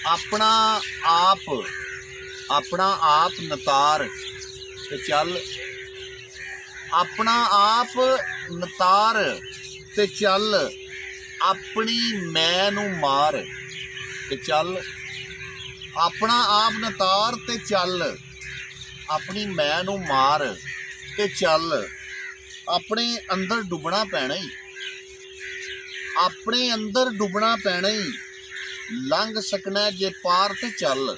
अपना आप नतार ते चल, अपना आप नतार ते चल, अपनी मैं नू मार ते चल, अपना आप नतार ते चल, अपनी मैं नू मार ते चल, अपने अंदर डुबना पैना ही, अपने अंदर डुबना पैना ही, लंघ सकना जे पार ते चल,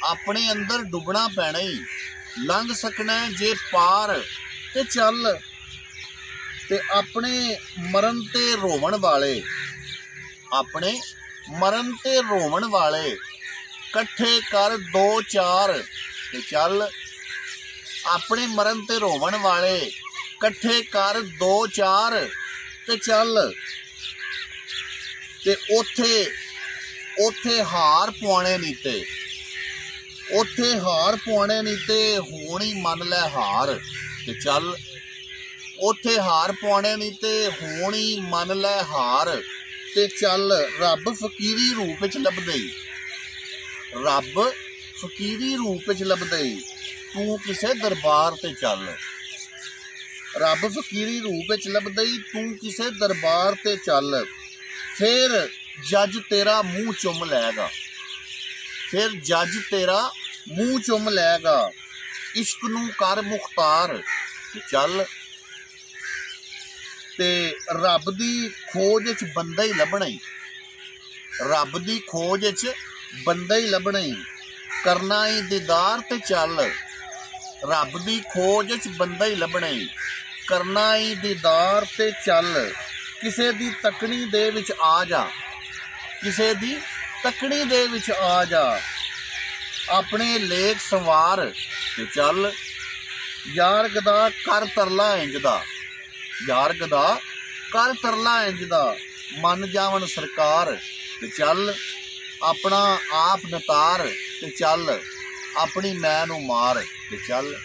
अपने अंदर डुबना पैना ही, लंघ सकना जे पार ते चल, ते अपने मरण ते रोवण वाले, अपने मरण ते रोवण वाले कट्ठे कर दो चार ते चल, अपने मरण ते रोवण वाले कट्ठे कर दो चार ते चल, ते ओथे ओथे हार पवाने नी ते, ओथे हार पवाने नी ते होनी मन लै हार ते चल, ओथे हार पवाने नी ते होनी मन लै हार ते चल, रब फकीरी रूप च लभदे, रब फकीरी रूप च लभदे, तू किसे दरबार ते चल, रब फकीरी रूप च लभदे, तू किसे दरबार ते चल, फिर जज तेरा मूँह चुम लैगा, फिर जज तेरा मूँह चुम लैगा, इश्क नू कर मुख्तार ते चल, ते रब दी खोज च बंदा ही लभना ही, रब दी खोज च बंदा ही लभना ही, करना ही दीदार ते चल, रब दी खोज च बंदा ही लभना ही, करना ही दीदार ते चल, किसे दी तकनी दे विच आ जा, किसे दी तकनी दे विच आ जा, अपने लेख सवार ते चल, यार गदा कर तरला इंज दा, यार गदा कर तरला इंज दा, मन जावन सरकार ते चल, अपना आप नतार ते चल, अपनी मैं नू मार ते चल।